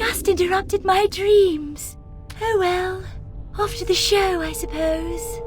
just interrupted my dreams. Oh well, off to the show, I suppose.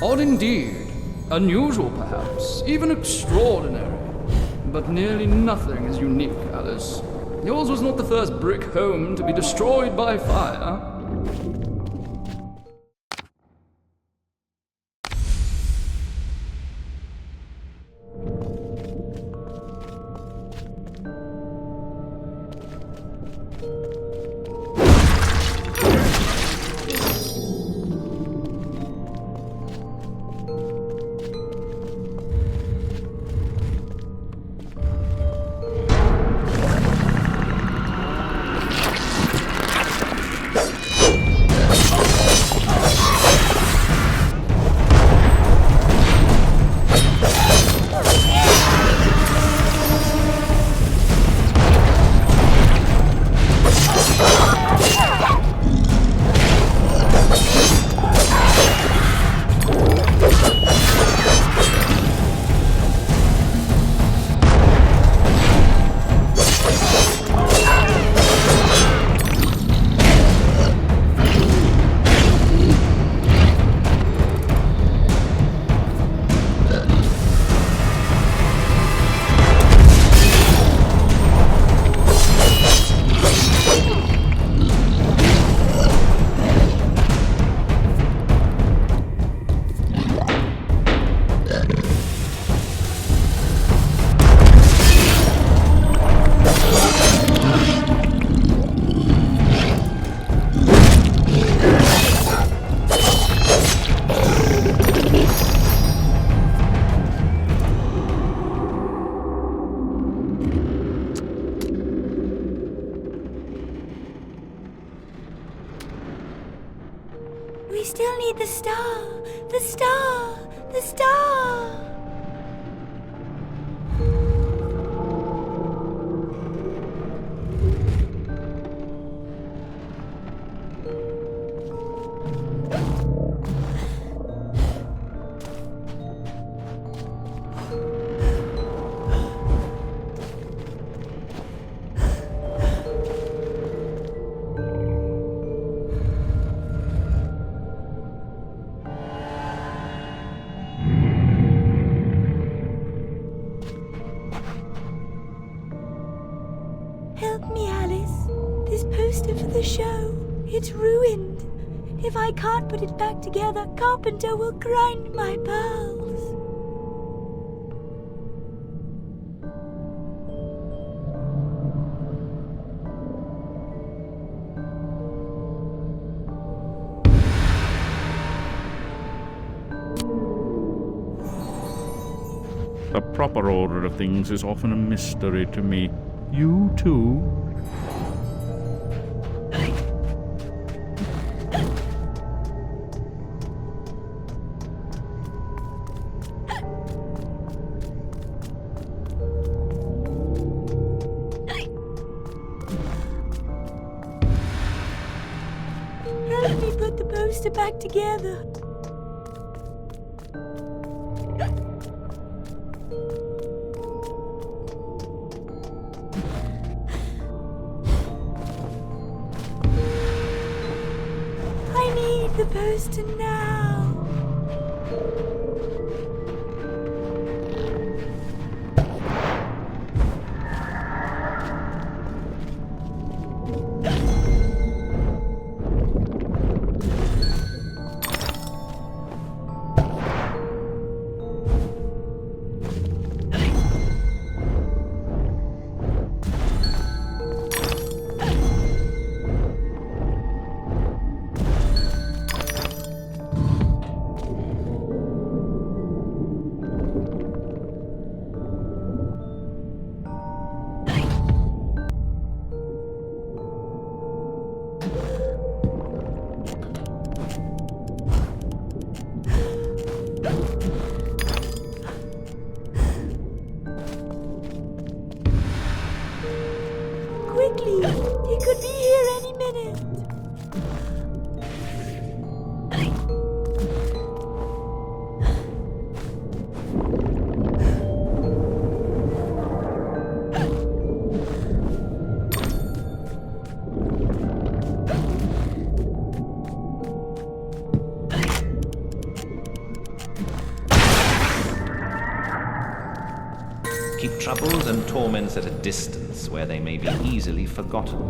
Odd indeed. Unusual, perhaps. Even extraordinary. But nearly nothing is unique, Alice. Yours was not the first brick home to be destroyed by fire. We still need the star! The star! The star! Help me, Alice. This poster for the show, it's ruined. If I can't put it back together, Carpenter will grind my pearls. The proper order of things is often a mystery to me. You too? Help me put the poster back together. I need the poster now. Quickly! He could be here any minute! Keep troubles and torments at a distance where they may be easily forgotten.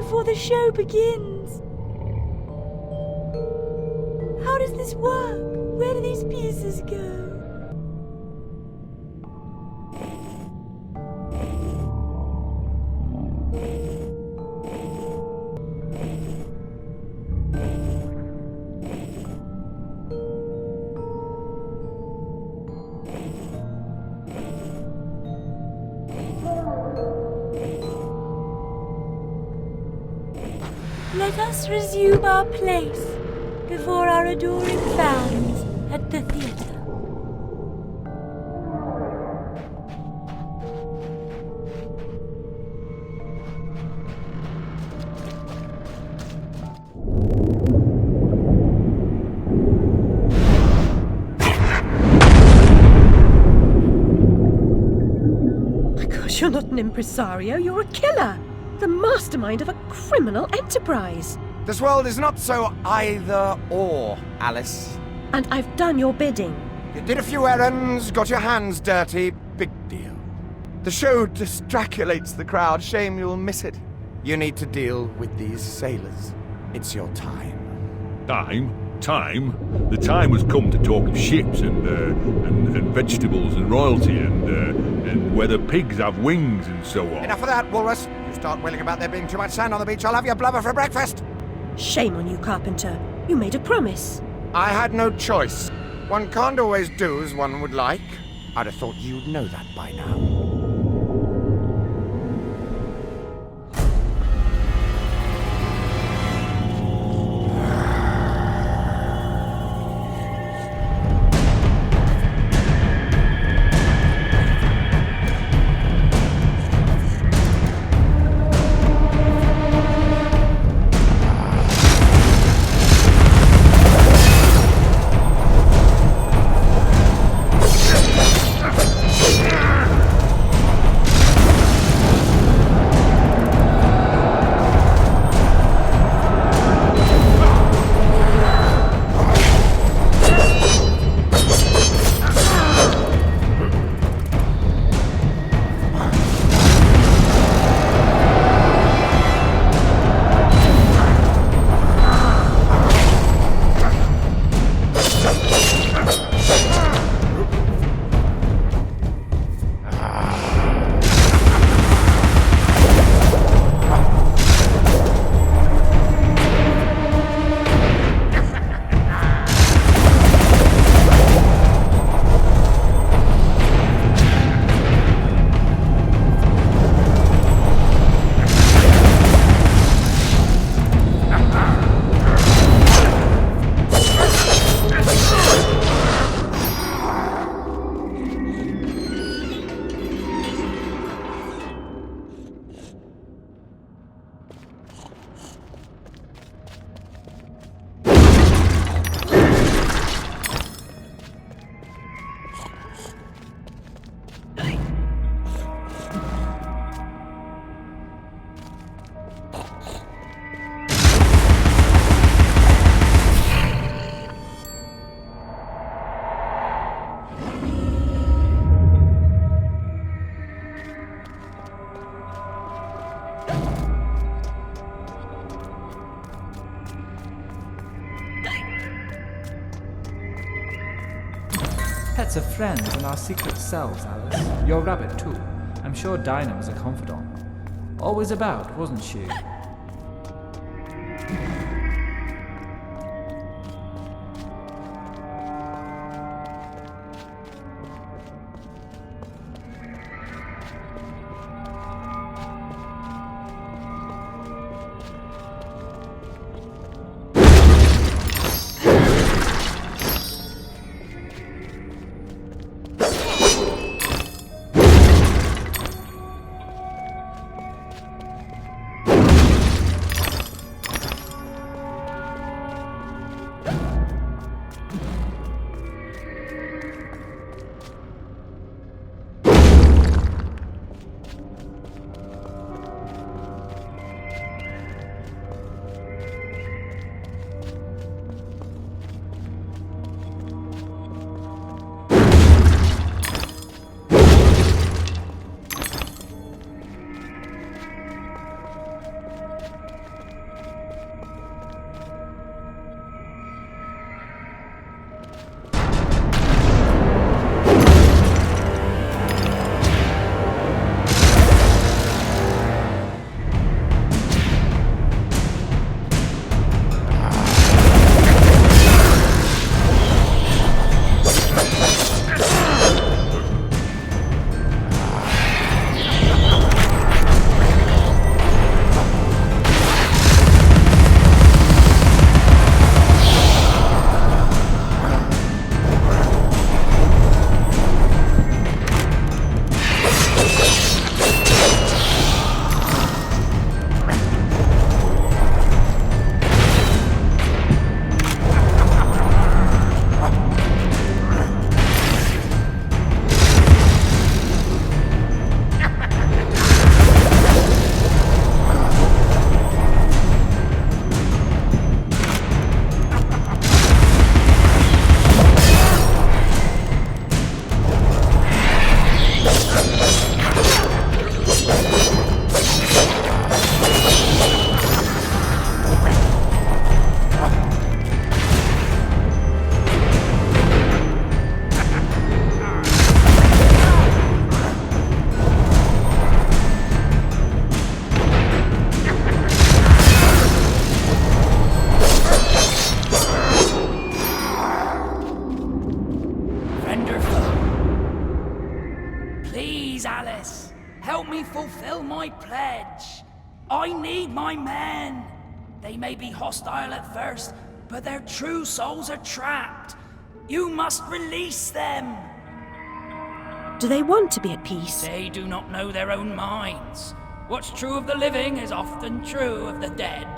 before the show begins. How does this work? Where do these pieces go? Let us resume our place before our adoring fans at the theatre. My gosh, you're not an impresario, you're a killer! The mastermind of a criminal enterprise. This world is not so either-or, Alice. And I've done your bidding. You did a few errands, got your hands dirty, big deal. The show distraculates the crowd, shame you'll miss it. You need to deal with these sailors. It's your time. Time? The time has come to talk of ships and vegetables and royalty and whether pigs have wings and so on. Enough of that, Walrus. You start wailing about there being too much sand on the beach, I'll have your blubber for breakfast. Shame on you, Carpenter. You made a promise. I had no choice. One can't always do as one would like. I'd have thought you'd know that by now. Pets are friends and our secret selves, Alice. Your rabbit, too. I'm sure Dinah was a confidant. Always about, wasn't she? fulfill my pledge. I need my men. They may be hostile at first, but their true souls are trapped. You must release them. Do they want to be at peace? They do not know their own minds. What's true of the living is often true of the dead.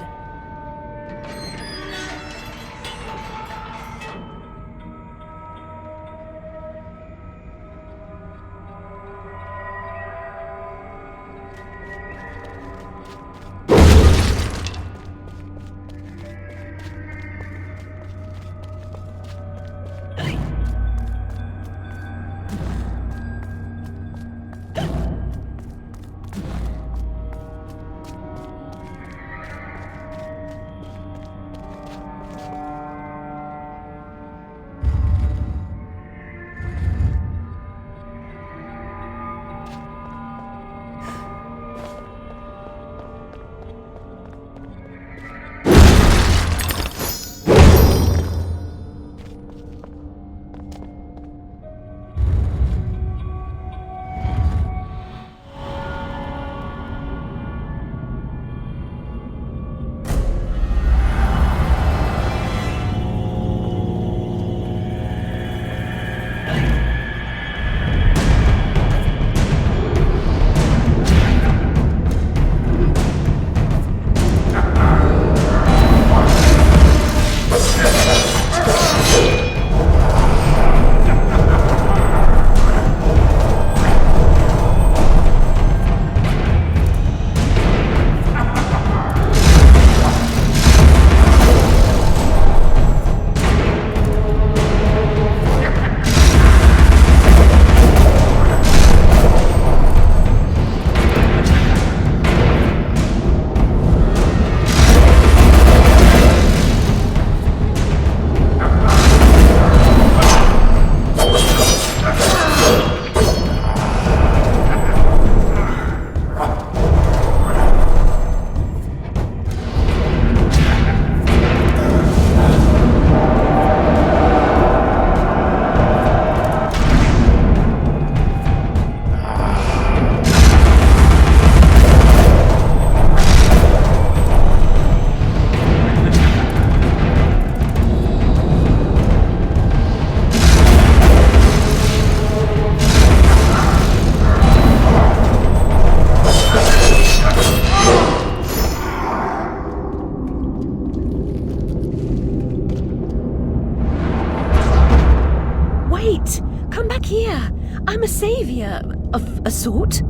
I'm a saviour of a sort.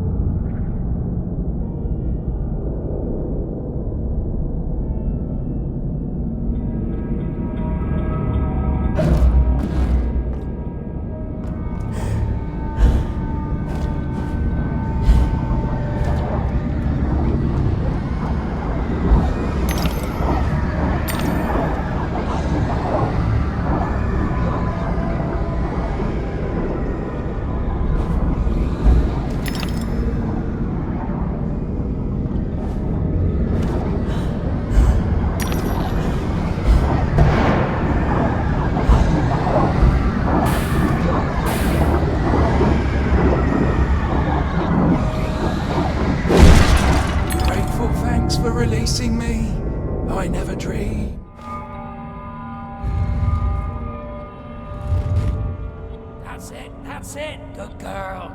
Releasing me, I never dreamed. That's it, good girl.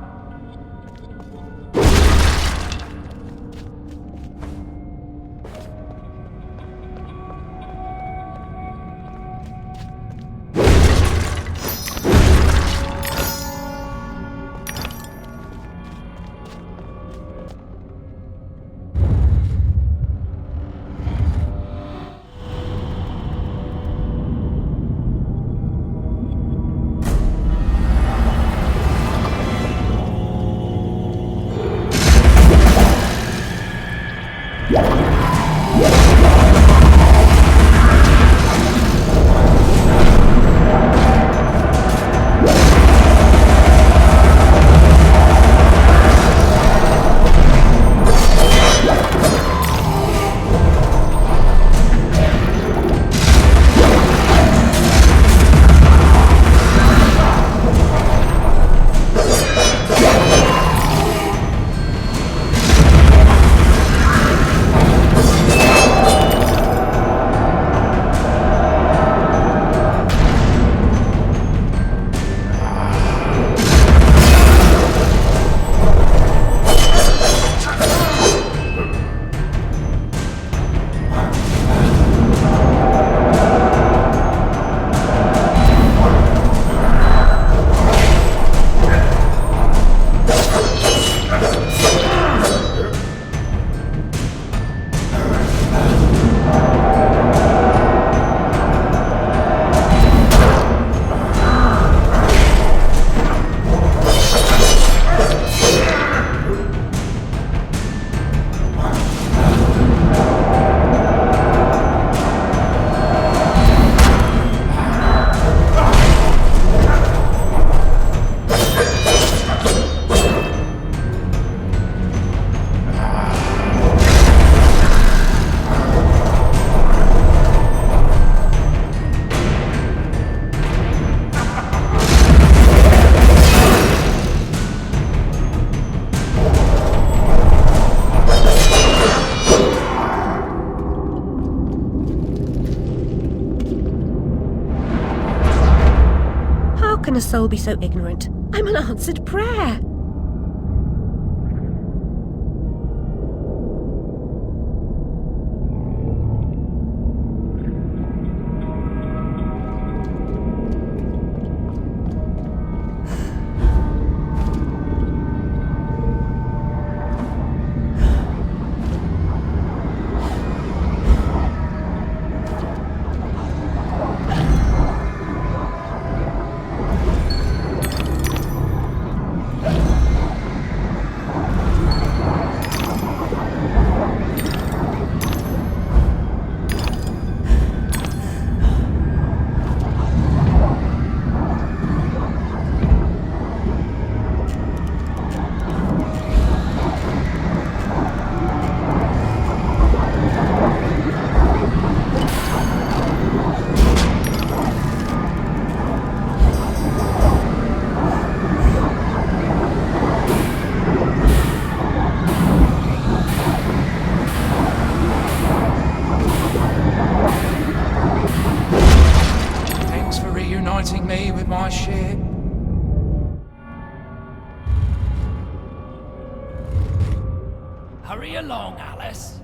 soul be so ignorant? I'm an answered prayer. Me with my ship. Hurry along, Alice.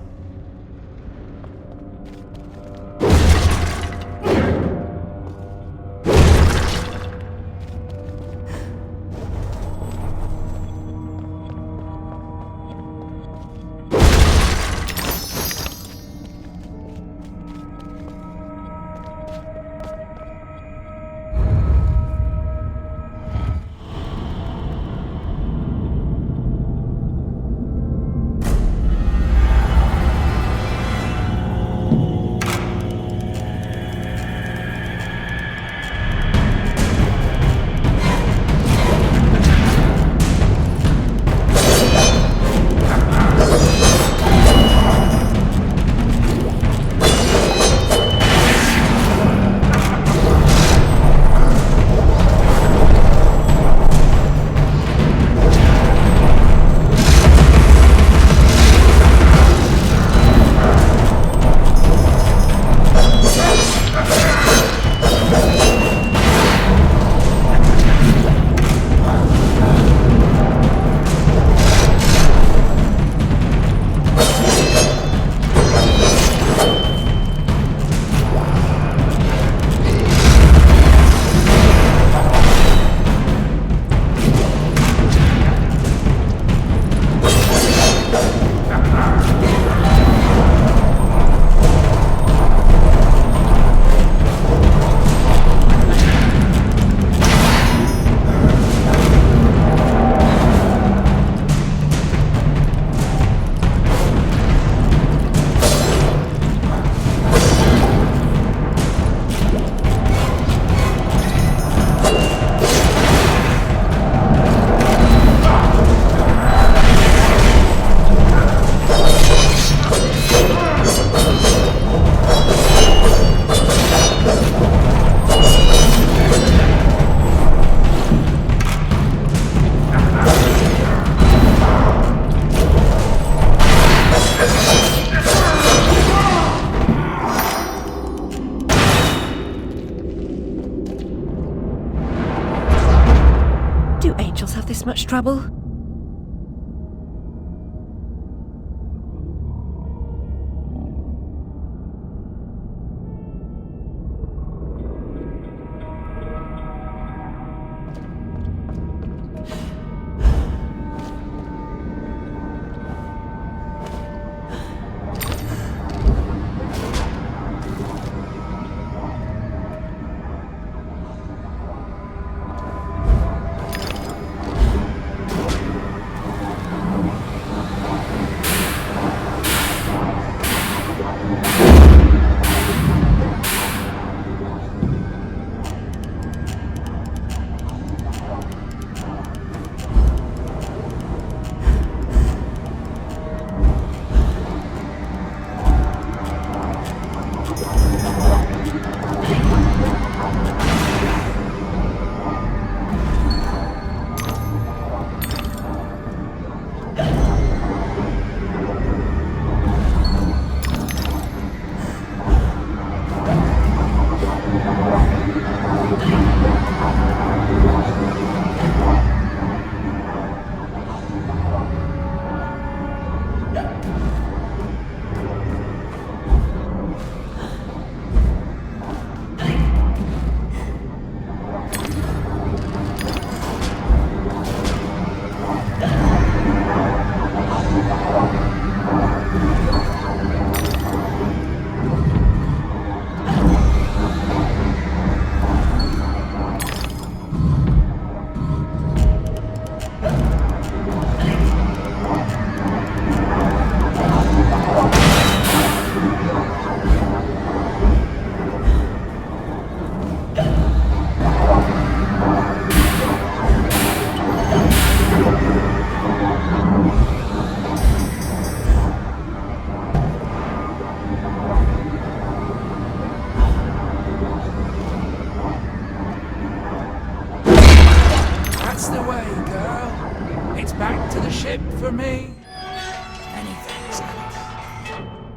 This much trouble?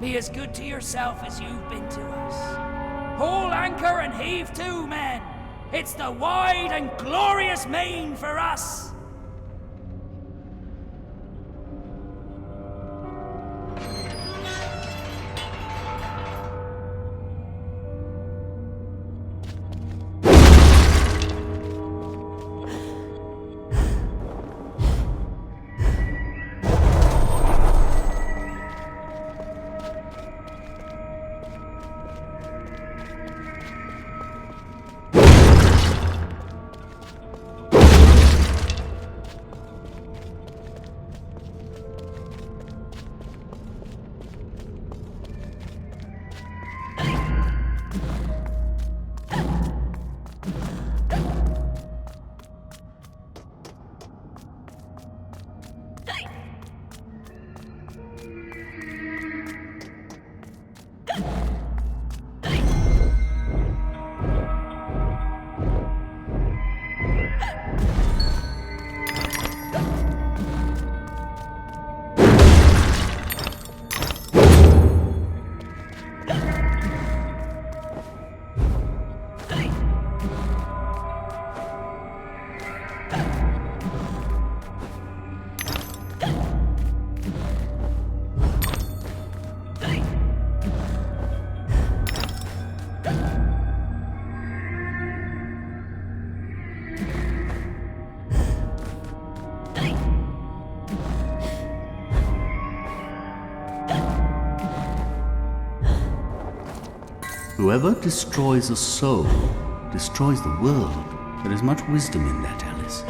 Be as good to yourself as you've been to us. Haul anchor and heave to, men. It's the wide and glorious main for us. Whoever destroys a soul destroys the world. There is much wisdom in that, Alice.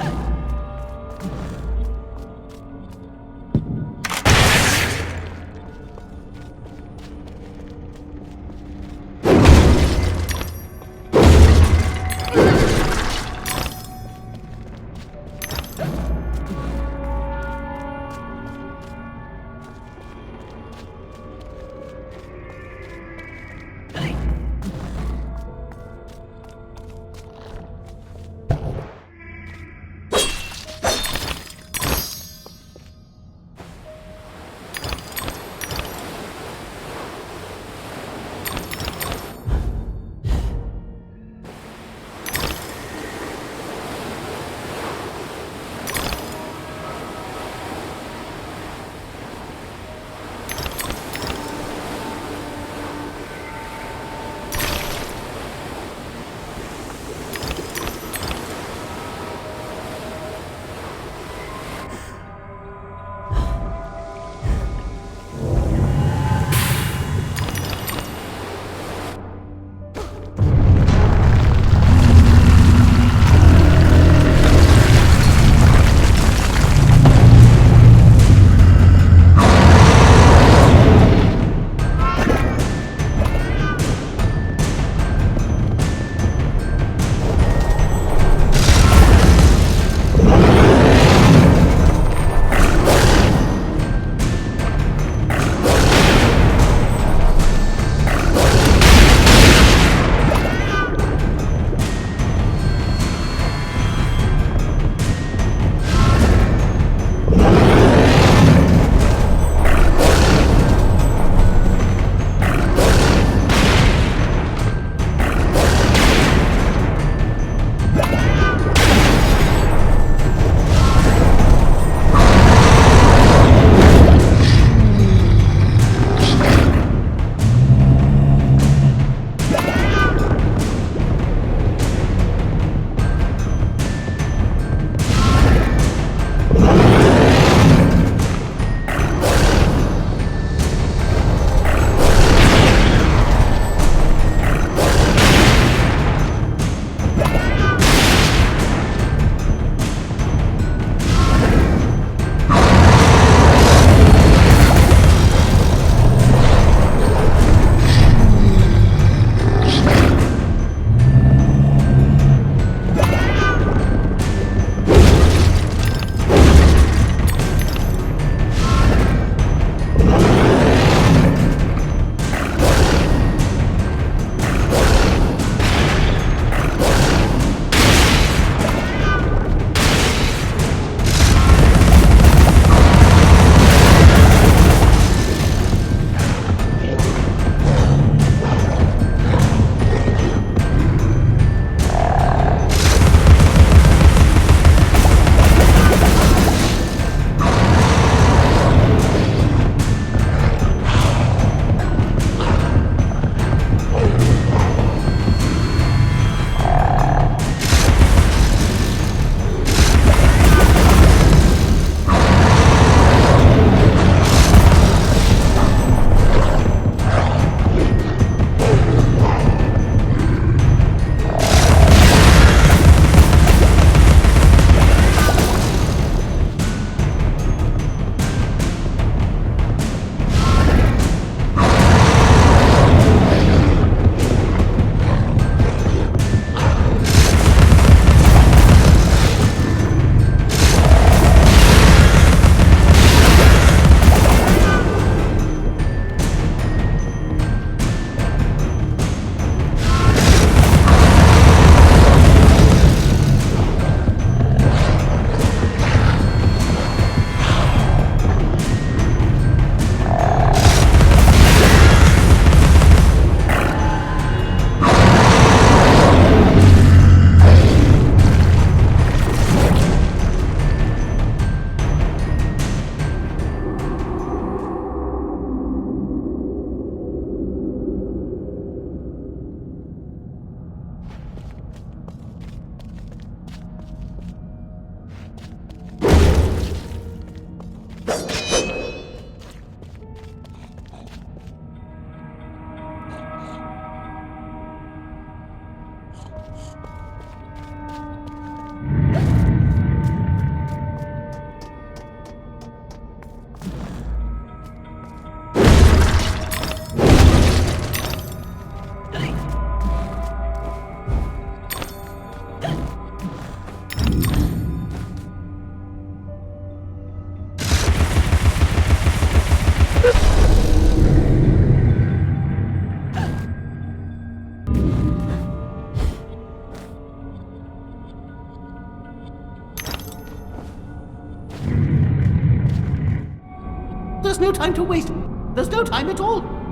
time to waste. There's no time at all.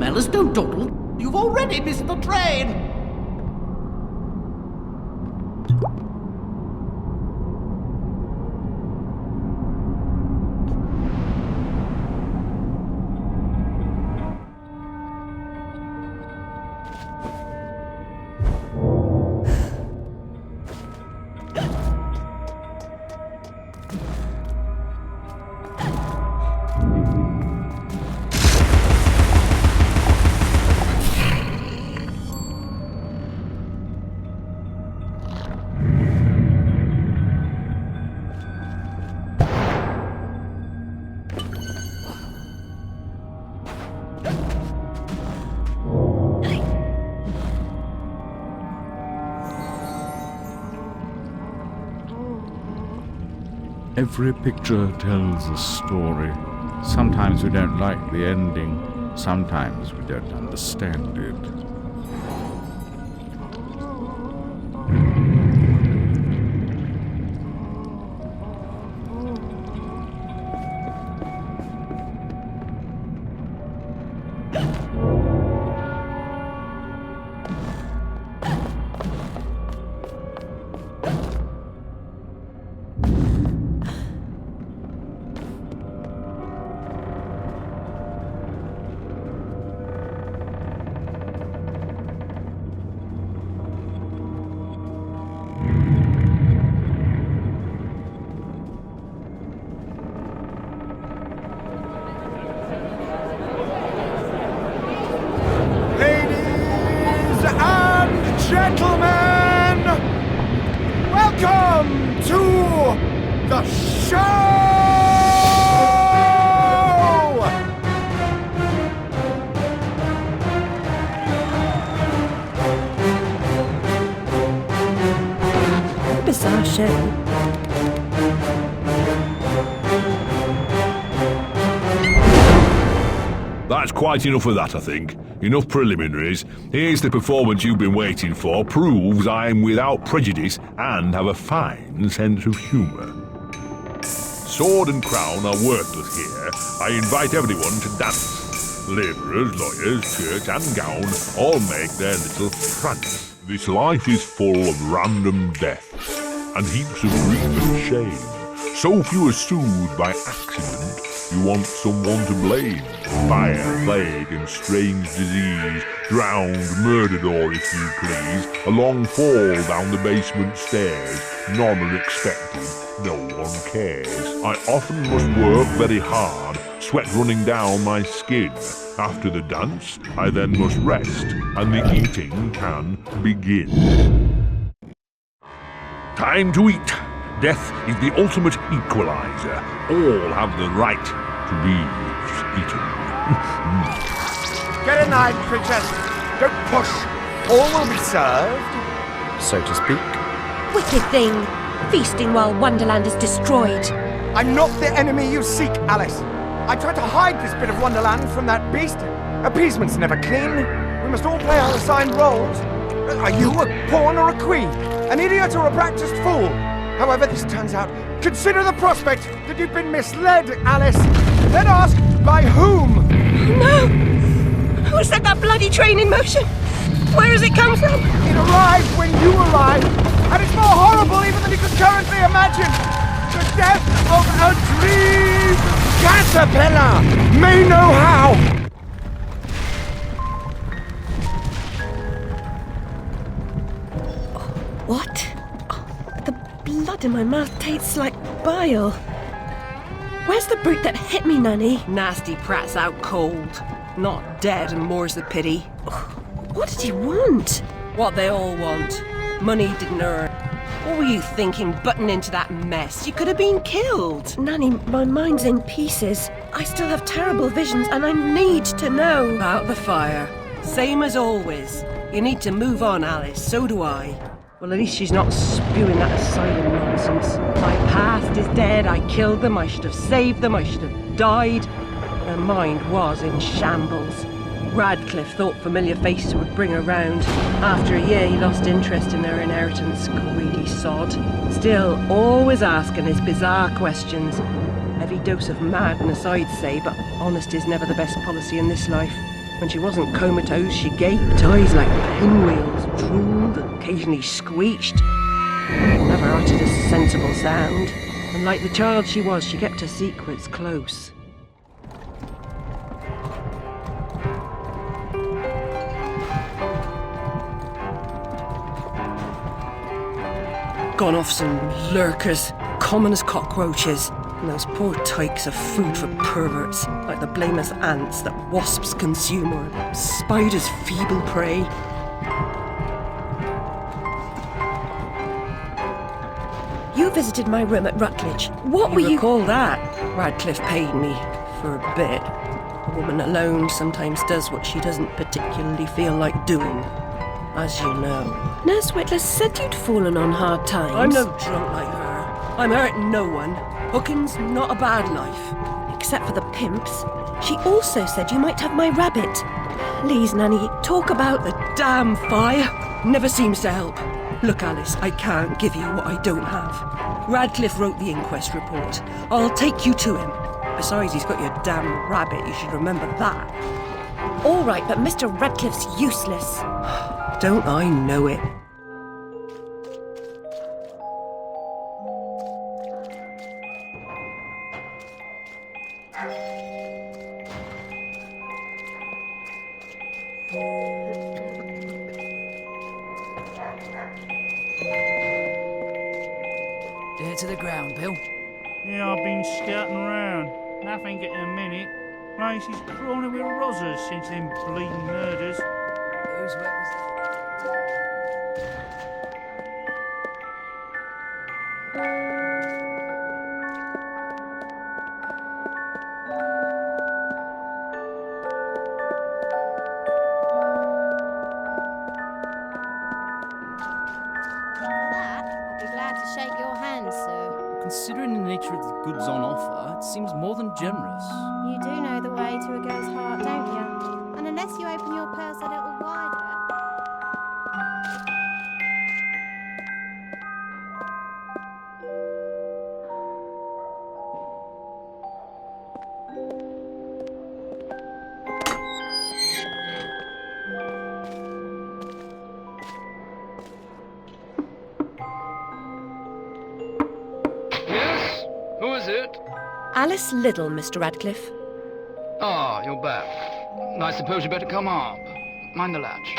Alice, don't dawdle. You've already missed the train. Every picture tells a story. Sometimes we don't like the ending. Sometimes we don't understand it. Gentlemen, welcome to the show! Bizarre show. That's quite enough of that, I think. Enough preliminaries. Here's the performance you've been waiting for. Proves I'm without prejudice and have a fine sense of humour. Sword and crown are worthless here. I invite everyone to dance. Labourers, lawyers, church and gown all make their little prance. This life is full of random deaths and heaps of grief and shame. So few are soothed by accident, you want someone to blame. Fire, plague and strange disease, drowned, murdered or, if you please, a long fall down the basement stairs. None are expected, no one cares. I often must work very hard, sweat running down my skin. After the dance, I then must rest, and the eating can begin. Time to eat. Death is the ultimate equalizer. All have the right to be eaten. Get a knife, princess. Don't push. All will be served, so to speak. Wicked thing! Feasting while Wonderland is destroyed. I'm not the enemy you seek, Alice. I tried to hide this bit of Wonderland from that beast. Appeasement's never clean. We must all play our assigned roles. Are you a pawn or a queen? An idiot or a practiced fool? However this turns out, consider the prospect that you've been misled, Alice. Then ask, by whom? No! Who set that bloody train in motion? Where has it come from? It arrived when you arrived, and it's more horrible even than you could currently imagine. The death of a dream caterpillar may know how. What? The blood in my mouth tastes like bile. Where's the brute that hit me, Nanny? Nasty prat's out cold. Not dead, and more's the pity. What did he want? What they all want. Money he didn't earn. What were you thinking, butting into that mess? You could have been killed. Nanny, my mind's in pieces. I still have terrible visions, and I need to know. About the fire. Same as always. You need to move on, Alice. So do I. Well, at least she's not spewing that asylum nonsense. My past is dead. I killed them. I should have saved them. I should have died. Her mind was in shambles. Radcliffe thought familiar faces would bring her round. After a year, he lost interest in her inheritance. Greedy sod. Still, always asking his bizarre questions. Heavy dose of madness, I'd say, but honesty's never the best policy in this life. When she wasn't comatose, she gaped, eyes like pinwheels, drooled, occasionally screeched. Never uttered a sensible sound. And like the child she was, she kept her secrets close. Gone off some lurkers, common as cockroaches. And those poor tykes are food for perverts, like the blameless ants that wasps consume or spiders' feeble prey. You visited my room at Rutledge. What were you... recall that? Radcliffe paid me for a bit. A woman alone sometimes does what she doesn't particularly feel like doing, as you know. Nurse Whitler said you'd fallen on hard times. I'm no drunk like her. I'm hurting no one. Hooking's not a bad life. Except for the pimps. She also said you might have my rabbit. Please, Nanny, talk about The damn fire never seems to help. Look, Alice, I can't give you what I don't have. Radcliffe wrote the inquest report. I'll take you to him. Besides, he's got your damn rabbit, you should remember that. All right, but Mr. Radcliffe's useless. Don't I know it? Ear to the ground, Bill. Yeah, I've been scouting around. Nothing getting a minute. Place is crawling with rozzers since them bleeding murders. Whose work was that? I'd be glad to shake your hand, sir. Considering the nature of the goods on offer, it seems more than generous. You do know the way to a girl's heart, don't you? And unless you open your purse a little wider... Yes? Who is it? Alice Liddell, Mr. Radcliffe. Ah, you're back. I suppose you better come up. Mind the latch.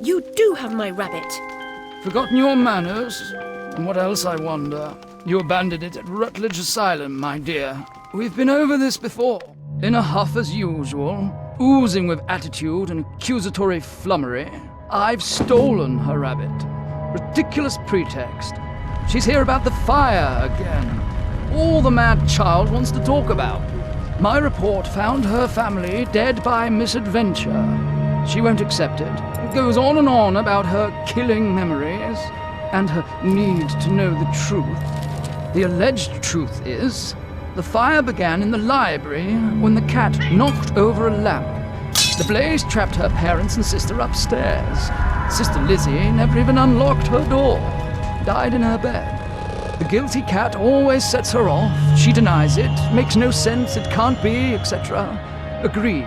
You do have my rabbit. Forgotten your manners? And what else, I wonder? You abandoned it at Rutledge Asylum, my dear. We've been over this before. In a huff as usual, oozing with attitude and accusatory flummery, I've stolen her rabbit. Ridiculous pretext. She's here about the fire again. All the mad child wants to talk about. My report found her family dead by misadventure. She won't accept it. It goes on and on about her killing memories and her need to know the truth. The alleged truth is, the fire began in the library when the cat knocked over a lamp. The blaze trapped her parents and sister upstairs. Sister Lizzie never even unlocked her door. Died in her bed. The guilty cat always sets her off. She denies it. Makes no sense. It can't be, etc. Agreed.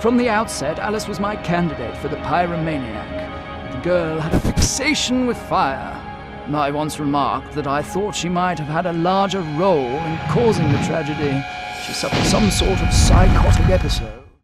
From the outset, Alice was my candidate for the pyromaniac. The girl had a fixation with fire. I once remarked that I thought she might have had a larger role in causing the tragedy. She suffered some sort of psychotic episode.